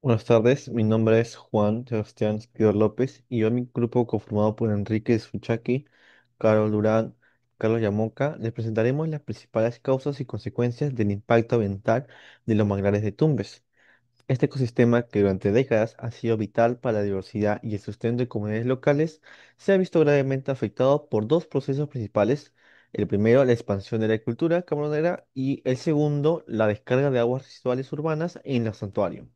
Buenas tardes, mi nombre es Juan Sebastián Esquidor López y yo, mi grupo conformado por Enrique Suchaki, Carol Durán, Carlos Yamoca, les presentaremos las principales causas y consecuencias del impacto ambiental de los manglares de Tumbes. Este ecosistema, que durante décadas ha sido vital para la diversidad y el sustento de comunidades locales, se ha visto gravemente afectado por dos procesos principales. El primero, la expansión de la cultura camaronera, y el segundo, la descarga de aguas residuales urbanas en los santuarios.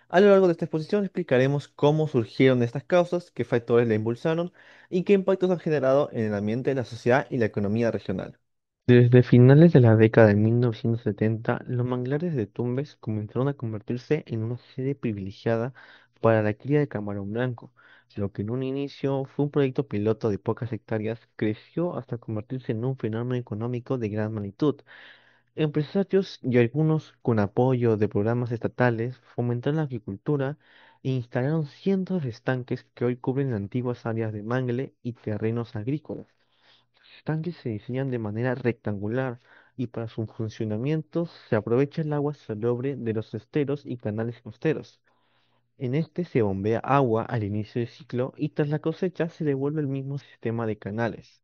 A lo largo de esta exposición explicaremos cómo surgieron estas causas, qué factores la impulsaron y qué impactos han generado en el ambiente, la sociedad y la economía regional. Desde finales de la década de 1970, los manglares de Tumbes comenzaron a convertirse en una sede privilegiada para la cría de camarón blanco. Lo que en un inicio fue un proyecto piloto de pocas hectáreas, creció hasta convertirse en un fenómeno económico de gran magnitud. Empresarios y algunos con apoyo de programas estatales fomentaron la agricultura e instalaron cientos de estanques que hoy cubren antiguas áreas de mangle y terrenos agrícolas. Los estanques se diseñan de manera rectangular y para su funcionamiento se aprovecha el agua salobre de los esteros y canales costeros. En este se bombea agua al inicio del ciclo y tras la cosecha se devuelve el mismo sistema de canales.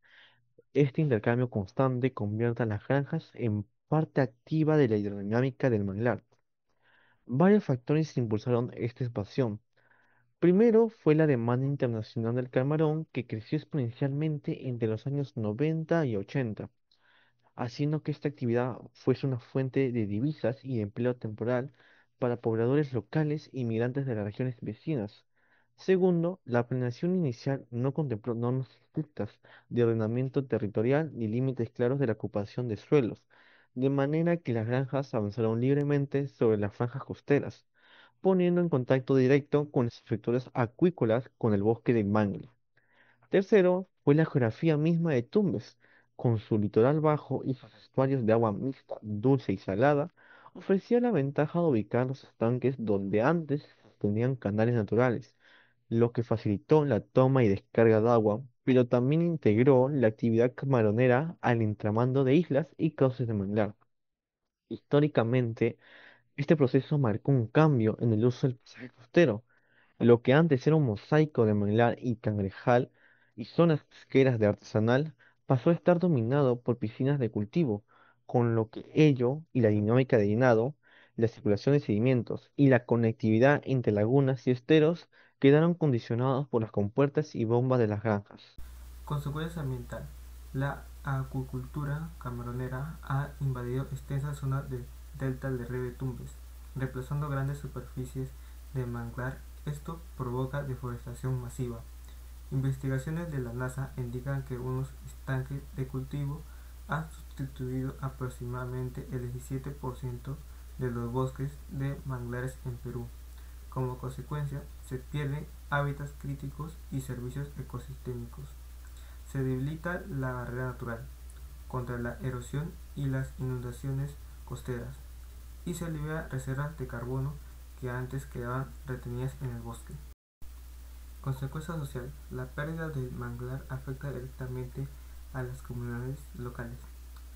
Este intercambio constante convierte a las granjas en parte activa de la hidrodinámica del manglar. Varios factores impulsaron esta expansión. Primero fue la demanda internacional del camarón, que creció exponencialmente entre los años 90 y 80, haciendo que esta actividad fuese una fuente de divisas y de empleo temporal para pobladores locales y migrantes de las regiones vecinas. Segundo, la planeación inicial no contempló normas estrictas de ordenamiento territorial ni límites claros de la ocupación de suelos, de manera que las granjas avanzaron libremente sobre las franjas costeras, poniendo en contacto directo con los sectores acuícolas con el bosque de mangle. Tercero, fue la geografía misma de Tumbes, con su litoral bajo y sus estuarios de agua mixta, dulce y salada, ofrecía la ventaja de ubicar los estanques donde antes tenían canales naturales, lo que facilitó la toma y descarga de agua, pero también integró la actividad camaronera al entramado de islas y cauces de manglar. Históricamente, este proceso marcó un cambio en el uso del paisaje costero. Lo que antes era un mosaico de manglar y cangrejal y zonas pesqueras de artesanal pasó a estar dominado por piscinas de cultivo, con lo que ello y la dinámica de llenado, la circulación de sedimentos y la conectividad entre lagunas y esteros quedaron condicionados por las compuertas y bombas de las granjas. Consecuencias ambiental. La acuicultura camaronera ha invadido extensas zonas del delta del río de Tumbes, reemplazando grandes superficies de manglar. Esto provoca deforestación masiva. Investigaciones de la NASA indican que unos estanques de cultivo han sustituido aproximadamente el 17% de los bosques de manglares en Perú. Como consecuencia, se pierden hábitats críticos y servicios ecosistémicos. Se debilita la barrera natural contra la erosión y las inundaciones costeras y se libera reservas de carbono que antes quedaban retenidas en el bosque. Consecuencia social. La pérdida del manglar afecta directamente a las comunidades locales.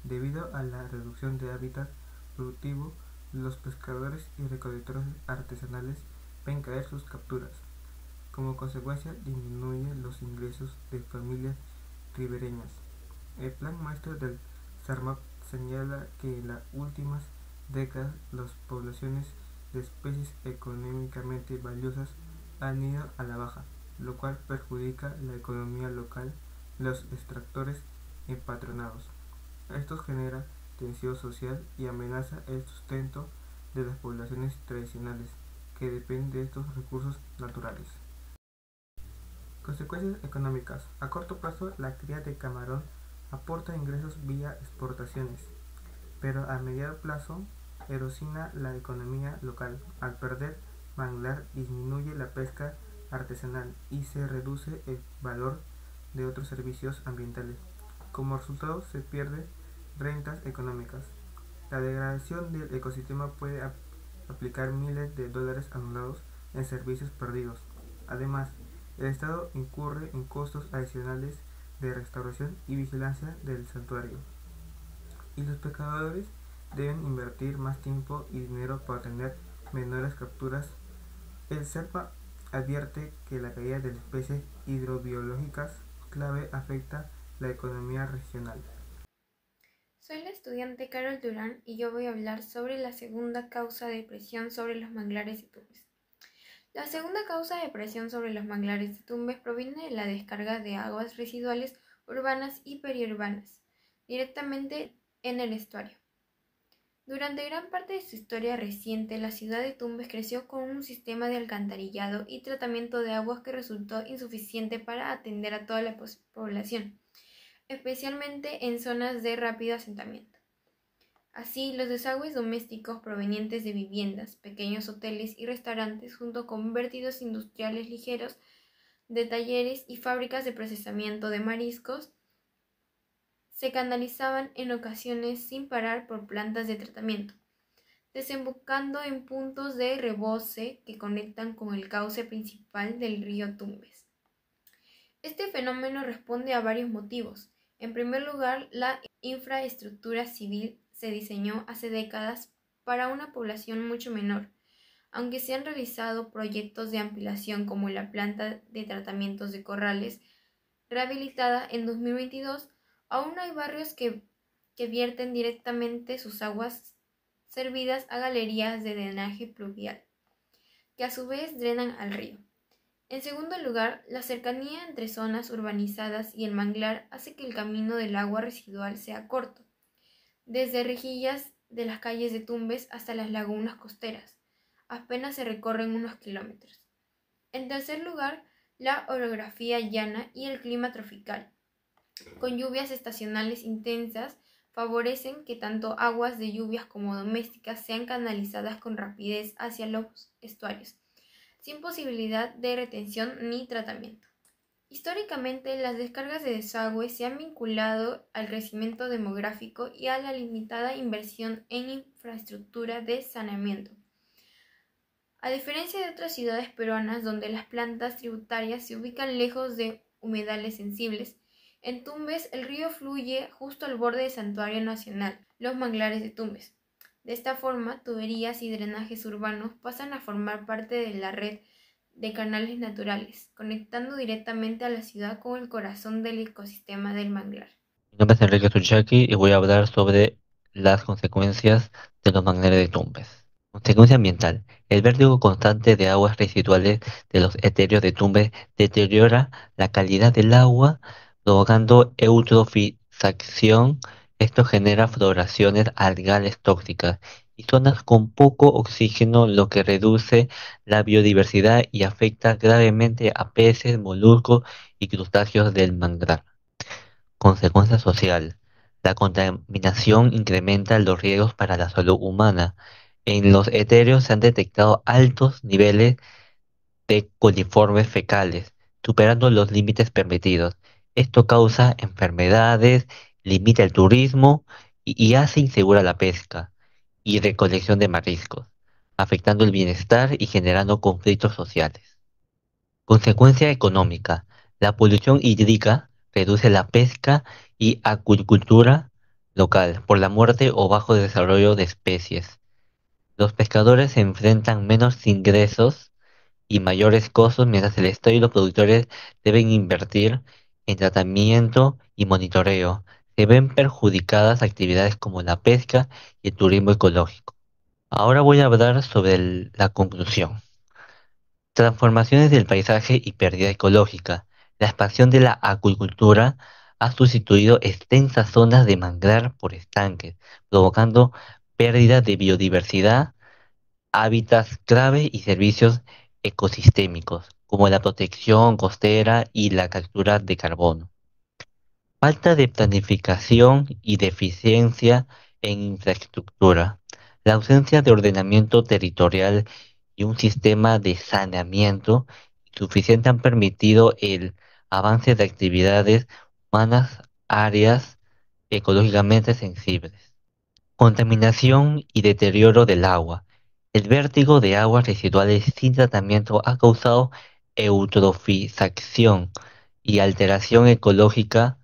Debido a la reducción de hábitat productivo, los pescadores y recolectores artesanales ven caer sus capturas. Como consecuencia, disminuyen los ingresos de familias ribereñas. El plan maestro del SARMAP señala que en las últimas décadas las poblaciones de especies económicamente valiosas han ido a la baja, lo cual perjudica la economía local de los extractores empatronados. Esto genera tensión social y amenaza el sustento de las poblaciones tradicionales que dependen de estos recursos naturales. Consecuencias económicas. A corto plazo, la cría de camarón aporta ingresos vía exportaciones, pero a mediano plazo erosiona la economía local. Al perder manglar, disminuye la pesca artesanal y se reduce el valor de otros servicios ambientales. Como resultado, se pierden rentas económicas. La degradación del ecosistema puede aplicar miles de dólares anualados en servicios perdidos. Además, el Estado incurre en costos adicionales de restauración y vigilancia del santuario, y los pescadores deben invertir más tiempo y dinero para tener menores capturas El SERPA advierte que la caída de las especies hidrobiológicas clave afecta la economía regional. Soy la estudiante Carol Durán y yo voy a hablar sobre la segunda causa de presión sobre los manglares de Tumbes. La segunda causa de presión sobre los manglares de Tumbes proviene de la descarga de aguas residuales urbanas y periurbanas, directamente en el estuario. Durante gran parte de su historia reciente, la ciudad de Tumbes creció con un sistema de alcantarillado y tratamiento de aguas que resultó insuficiente para atender a toda la población, especialmente en zonas de rápido asentamiento. Así, los desagües domésticos provenientes de viviendas, pequeños hoteles y restaurantes, junto con vertidos industriales ligeros de talleres y fábricas de procesamiento de mariscos, se canalizaban en ocasiones sin parar por plantas de tratamiento, desembocando en puntos de rebose que conectan con el cauce principal del río Tumbes. Este fenómeno responde a varios motivos. En primer lugar, la infraestructura civil se diseñó hace décadas para una población mucho menor. Aunque se han realizado proyectos de ampliación como la planta de tratamientos de Corrales, rehabilitada en 2022, aún no hay barrios que vierten directamente sus aguas servidas a galerías de drenaje pluvial, que a su vez drenan al río. En segundo lugar, la cercanía entre zonas urbanizadas y el manglar hace que el camino del agua residual sea corto, desde rejillas de las calles de Tumbes hasta las lagunas costeras. Apenas se recorren unos kilómetros. En tercer lugar, la orografía llana y el clima tropical, con lluvias estacionales intensas, favorecen que tanto aguas de lluvias como domésticas sean canalizadas con rapidez hacia los estuarios, sin posibilidad de retención ni tratamiento. Históricamente, las descargas de desagüe se han vinculado al crecimiento demográfico y a la limitada inversión en infraestructura de saneamiento. A diferencia de otras ciudades peruanas donde las plantas tributarias se ubican lejos de humedales sensibles, en Tumbes el río fluye justo al borde del Santuario Nacional, los manglares de Tumbes. De esta forma, tuberías y drenajes urbanos pasan a formar parte de la red de canales naturales, conectando directamente a la ciudad con el corazón del ecosistema del manglar. Mi nombre es Enrique Suchaki y voy a hablar sobre las consecuencias de los manglares de Tumbes. Consecuencia ambiental. El vértigo constante de aguas residuales de los eterios de Tumbes deteriora la calidad del agua, provocando eutrofización. Esto genera floraciones algales tóxicas y zonas con poco oxígeno, lo que reduce la biodiversidad y afecta gravemente a peces, moluscos y crustáceos del manglar. Consecuencia social. La contaminación incrementa los riesgos para la salud humana. En los etéreos se han detectado altos niveles de coliformes fecales, superando los límites permitidos. Esto causa enfermedades, limita el turismo y hace insegura la pesca y recolección de mariscos, afectando el bienestar y generando conflictos sociales. Consecuencia económica. La polución hídrica reduce la pesca y acuicultura local por la muerte o bajo desarrollo de especies. Los pescadores se enfrentan menos ingresos y mayores costos, mientras el Estado y los productores deben invertir en tratamiento y monitoreo. Se ven perjudicadas actividades como la pesca y el turismo ecológico. Ahora voy a hablar sobre la conclusión. Transformaciones del paisaje y pérdida ecológica. La expansión de la acuicultura ha sustituido extensas zonas de manglar por estanques, provocando pérdida de biodiversidad, hábitats clave y servicios ecosistémicos, como la protección costera y la captura de carbono. Falta de planificación y deficiencia en infraestructura. La ausencia de ordenamiento territorial y un sistema de saneamiento suficiente han permitido el avance de actividades humanas áreas ecológicamente sensibles. Contaminación y deterioro del agua. El vértigo de aguas residuales sin tratamiento ha causado eutrofización y alteración ecológica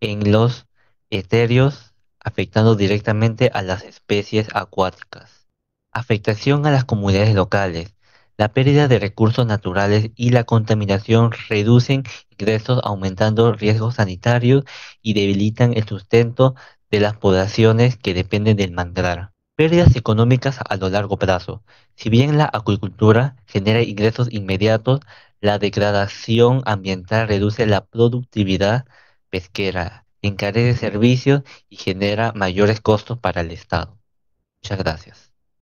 en los etéreos, afectando directamente a las especies acuáticas. Afectación a las comunidades locales. La pérdida de recursos naturales y la contaminación reducen ingresos, aumentando riesgos sanitarios y debilitan el sustento de las poblaciones que dependen del manglar. Pérdidas económicas a lo largo plazo. Si bien la acuicultura genera ingresos inmediatos, la degradación ambiental reduce la productividad pesquera, encarece servicios y genera mayores costos para el Estado. Muchas gracias.